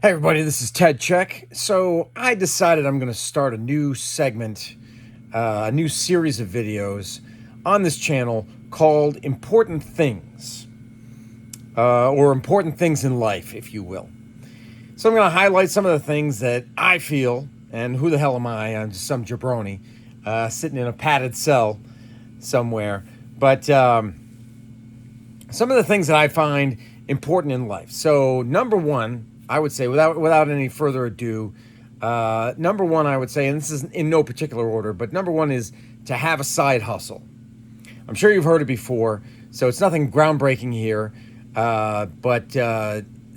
Hey everybody, this is Ted Check. So I decided I'm going to start a new segment, a new series of videos on this channel called Important Things, or Important Things in Life, if you will. So I'm going to highlight some of the things that I feel, and who the hell am I? I'm just some jabroni sitting in a padded cell somewhere. But some of the things that I find important in life. So number one, I would say, without any further ado, number one, I would say, and this is in no particular order, but number one is to have a side hustle. I'm sure you've heard it before, so it's nothing groundbreaking here, but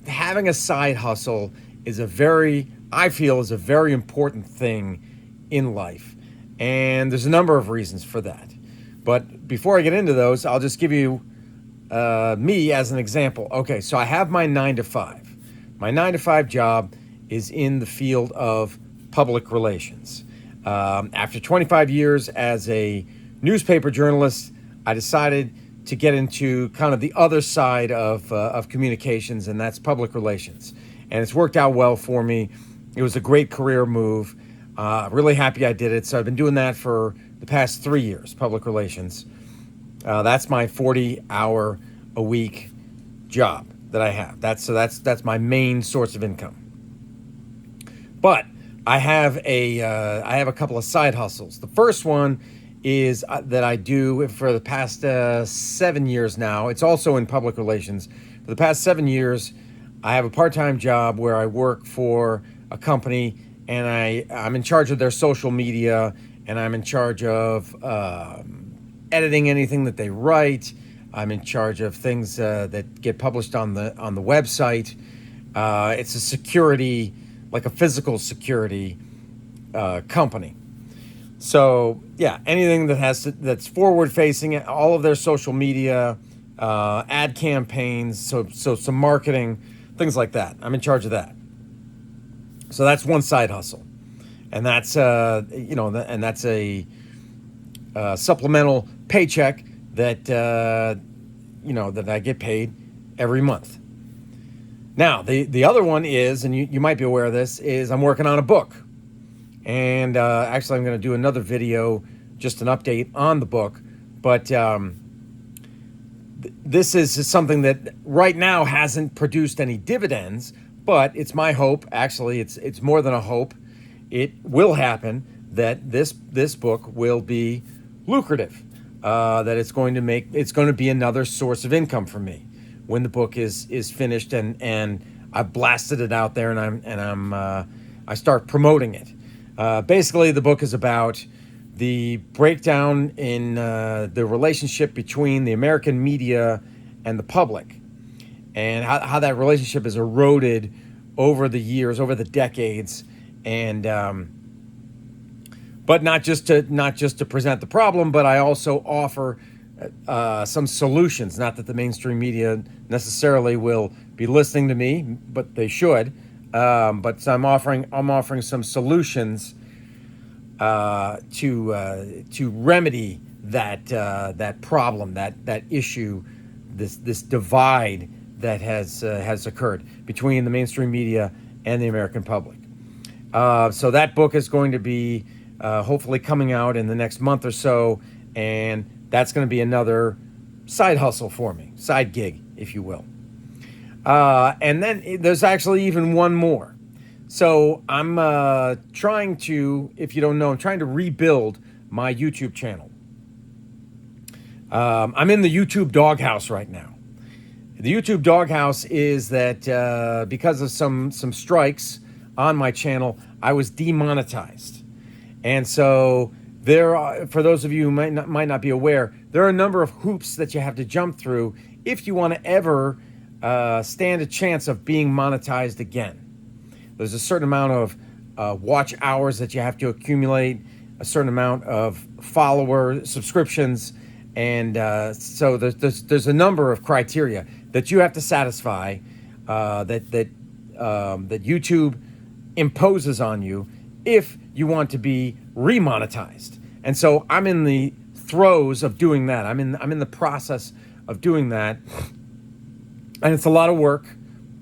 having a side hustle is I feel is a very important thing in life. And there's a number of reasons for that. But before I get into those, I'll just give you me as an example. Okay, so I have my 9 to 5. My 9 to 5 job is in the field of public relations. After 25 years as a newspaper journalist, I decided to get into kind of the other side of communications, and that's public relations. And it's worked out well for me. It was a great career move. Really happy I did it. So I've been doing that for the past 3 years, public relations. That's my 40-hour a week job that I have. That's my main source of income. But I have a couple of side hustles. The first one is that I do for the past 7 years now. It's also in public relations. For the past 7 years, I have a part-time job where I work for a company, and I'm in charge of their social media, and I'm in charge of editing anything that they write. I'm in charge of things that get published on the website. It's a security, like a physical security company. So yeah, anything that's forward facing, all of their social media, ad campaigns, so some marketing, things like that. I'm in charge of that. So that's one side hustle, and that's and that's a supplemental paycheck that that I get paid every month. Now the other one is, and you might be aware of this, is I'm working on a book, and actually I'm going to do another video, just an update on the book. But this is something that right now hasn't produced any dividends, but it's my hope. Actually, it's more than a hope. It will happen that this book will be lucrative. That it's going to be another source of income for me when the book is finished and I've blasted it out there and I start promoting it. Basically, the book is about the breakdown in the relationship between the American media and the public, and how that relationship is eroded over the years, over the decades, and but not just to present the problem, but I also offer some solutions. Not that the mainstream media necessarily will be listening to me, but they should. But I'm offering some solutions to remedy that problem, that issue, this divide that has occurred between the mainstream media and the American public. So that book is going to be hopefully coming out in the next month or so, and that's going to be another side hustle for me, side gig, if you will. And then there's actually even one more. So I'm trying to, if you don't know, I'm trying to rebuild my YouTube channel. I'm in the YouTube doghouse right now. The YouTube doghouse is that because of some strikes on my channel, I was demonetized. And so for those of you who might not be aware, there are a number of hoops that you have to jump through if you want to ever stand a chance of being monetized again. There's a certain amount of watch hours that you have to accumulate, a certain amount of follower subscriptions, and so there's a number of criteria that you have to satisfy that YouTube imposes on you if you want to be remonetized. And so I'm in the throes of doing that. I'm in the process of doing that, and it's a lot of work.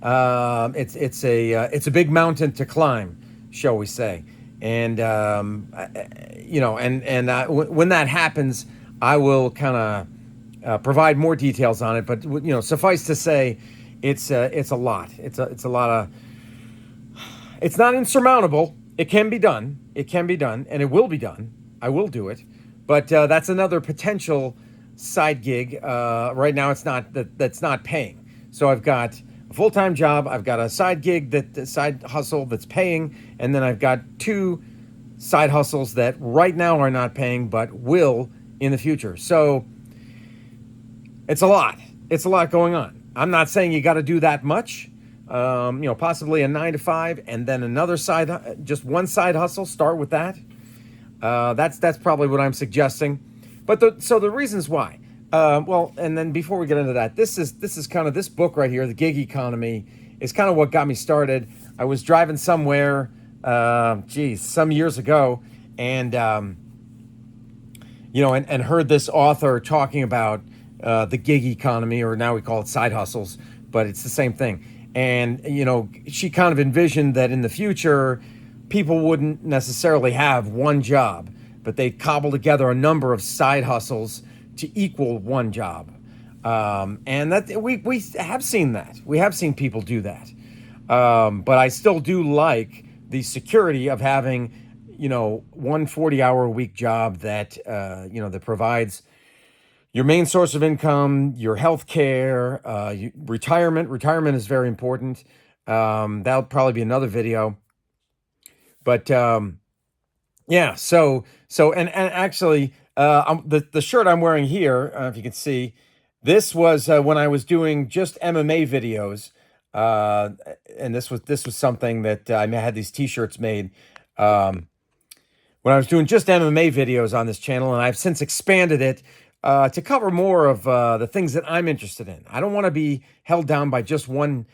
It's a big mountain to climb, shall we say? And when that happens, I will kind of provide more details on it. But suffice to say, it's a lot. It's a lot of. It's not insurmountable. It can be done. It can be done, and it will be done. I will do it. But that's another potential side gig. Right now, that's not paying. So I've got a full-time job. I've got a side gig, that side hustle that's paying, and then I've got two side hustles that right now are not paying, but will in the future. So it's a lot. It's a lot going on. I'm not saying you got to do that much. Possibly a 9 to 5, and then another just one side hustle. Start with that. That's probably what I'm suggesting. But the reasons why. And then before we get into that, this is kind of this book right here, The Gig Economy, is kind of what got me started. I was driving somewhere, some years ago, and and heard this author talking about the gig economy, or now we call it side hustles, but it's the same thing. And, she kind of envisioned that in the future, people wouldn't necessarily have one job, but they'd cobble together a number of side hustles to equal one job. And that we have seen that. We have seen people do that. But I still do like the security of having, one 40-hour-a-week job that, that provides your main source of income, your health care, retirement. Retirement is very important. That'll probably be another video. But yeah, so and actually, the shirt I'm wearing here, if you can see, this was when I was doing just MMA videos, and this was something that I had these T-shirts made when I was doing just MMA videos on this channel, and I've since expanded it to cover more of the things that I'm interested in. I don't want to be held down by just one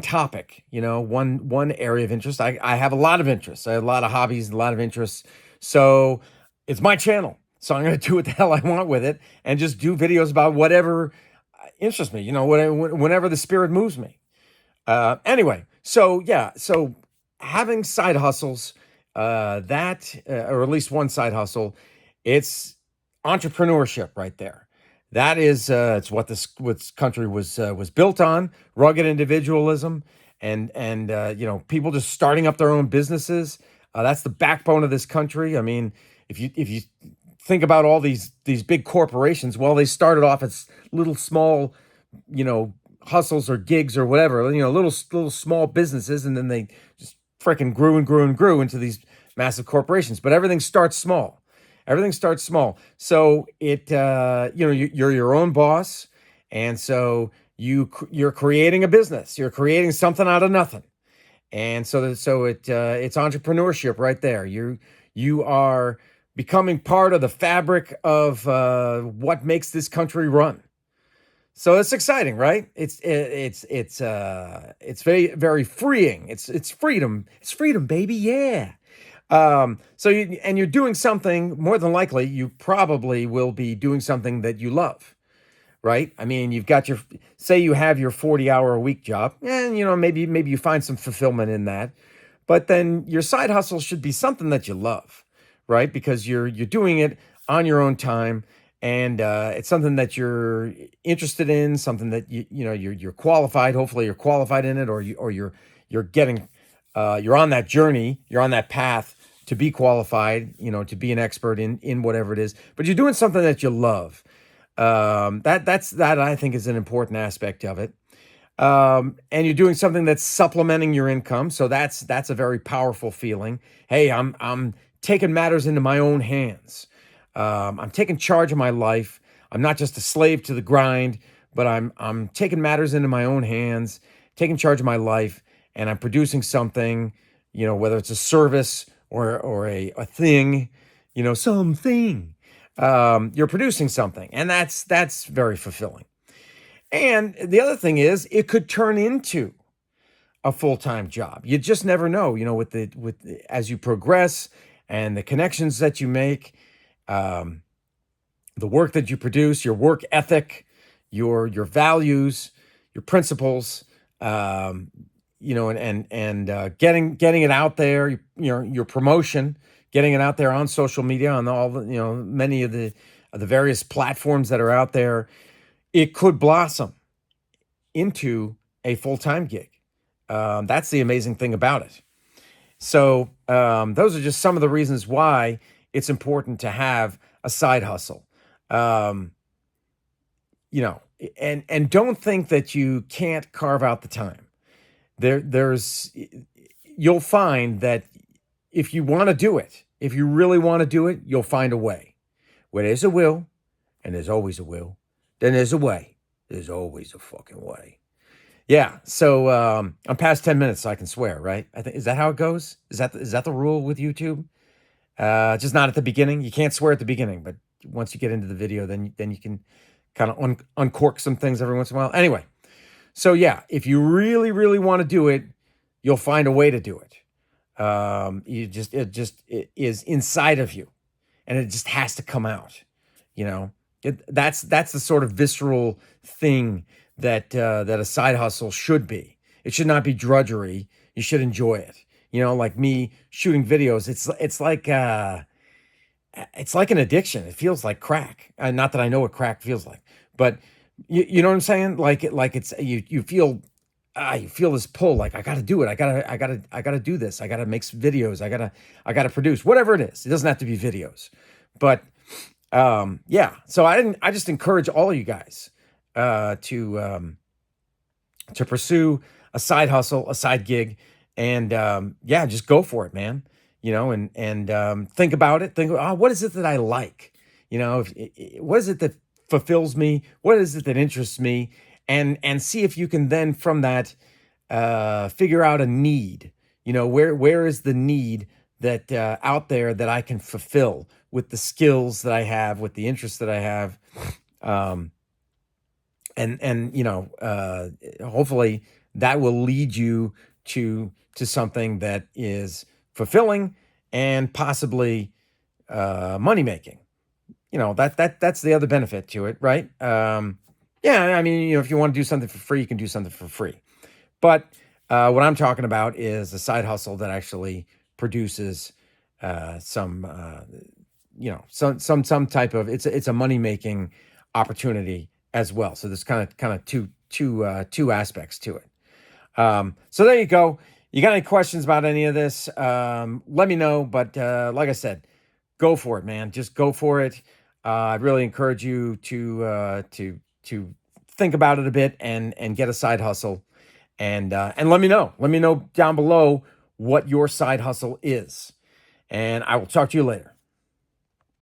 topic, one area of interest. I have a lot of interests. I have a lot of hobbies, a lot of interests. So it's my channel. So I'm going to do what the hell I want with it and just do videos about whatever interests me, whenever the spirit moves me. Anyway, so having side hustles, or at least one side hustle, it's entrepreneurship right there. That is, it's what this country was built on: rugged individualism, and people just starting up their own businesses. That's the backbone of this country. I mean, if you think about all these big corporations, well, they started off as little small, hustles or gigs or whatever, little small businesses, and then they just freaking grew and grew and grew into these massive corporations. But everything starts small. Everything starts small. So you're your own boss, and so you're creating a business. You're creating something out of nothing, and so it's entrepreneurship right there. You are becoming part of the fabric of what makes this country run. So it's exciting, right? It's very, very freeing. It's freedom. It's freedom, baby. Yeah. You're doing something, more than likely, you probably will be doing something that you love, right? I mean, you've got say you have your 40-hour-a-week job, and, maybe you find some fulfillment in that, but then your side hustle should be something that you love, right? Because you're doing it on your own time, and it's something that you're interested in, something that you're qualified. Hopefully, you're qualified in it, or you're getting you're on that journey, you're on that path to be qualified, to be an expert in whatever it is. But you're doing something that you love. That I think is an important aspect of it. And you're doing something that's supplementing your income, so that's a very powerful feeling. Hey, I'm taking matters into my own hands. I'm taking charge of my life. I'm not just a slave to the grind, but I'm taking matters into my own hands, taking charge of my life, and I'm producing something, whether it's a service or a thing, something. You're producing something, and that's very fulfilling. And the other thing is, it could turn into a full-time job. You just never know, as you progress and the connections that you make, the work that you produce, your work ethic, your values, your principles, um, and getting it out there, your promotion, getting it out there on social media, on all the, many of the various platforms that are out there, it could blossom into a full-time gig. That's the amazing thing about it. So those are just some of the reasons why it's important to have a side hustle. Um, and don't think that you can't carve out the time. There's You'll find that if you want to do it, if you really want to do it, you'll find a way. Where there's a will, and there's always a will, then there's a way. There's always a fucking way. Yeah. So I'm past 10 minutes, so I can swear, right? I think is that how it goes? Is that the rule with YouTube? Just not at the beginning. You can't swear at the beginning, but once you get into the video, then you can kind of uncork some things every once in a while. Anyway, so yeah, if you really really want to do it, you'll find a way to do it. It is inside of you, and it just has to come out. You know, that's the sort of visceral thing that a side hustle should be. It should not be drudgery. You should enjoy it. Like me shooting videos. It's like an addiction. It feels like crack. Not that I know what crack feels like, but you know what I'm saying? It's you feel you feel this pull. Like I got to do it. I got to do this. I got to make some videos. I got to produce whatever it is. It doesn't have to be videos, but yeah. So I just encourage all of you guys to pursue a side hustle, a side gig, and yeah, just go for it, man. And think about it. Think, oh, what is it that I like? What is it that fulfills me? What is it that interests me? And see if you can then from that figure out a need. Where is the need that out there that I can fulfill with the skills that I have, with the interests that I have. And hopefully that will lead you to something that is fulfilling and possibly money making. That's the other benefit to it, right? Yeah, I mean, if you want to do something for free, you can do something for free. But what I'm talking about is a side hustle that actually produces some type of it's a money making opportunity as well. So there's kind of two aspects to it. So there you go. You got any questions about any of this? Let me know. But like I said, go for it, man. Just go for it. I'd really encourage you to think about it a bit and get a side hustle, and let me know. Let me know down below what your side hustle is, and I will talk to you later.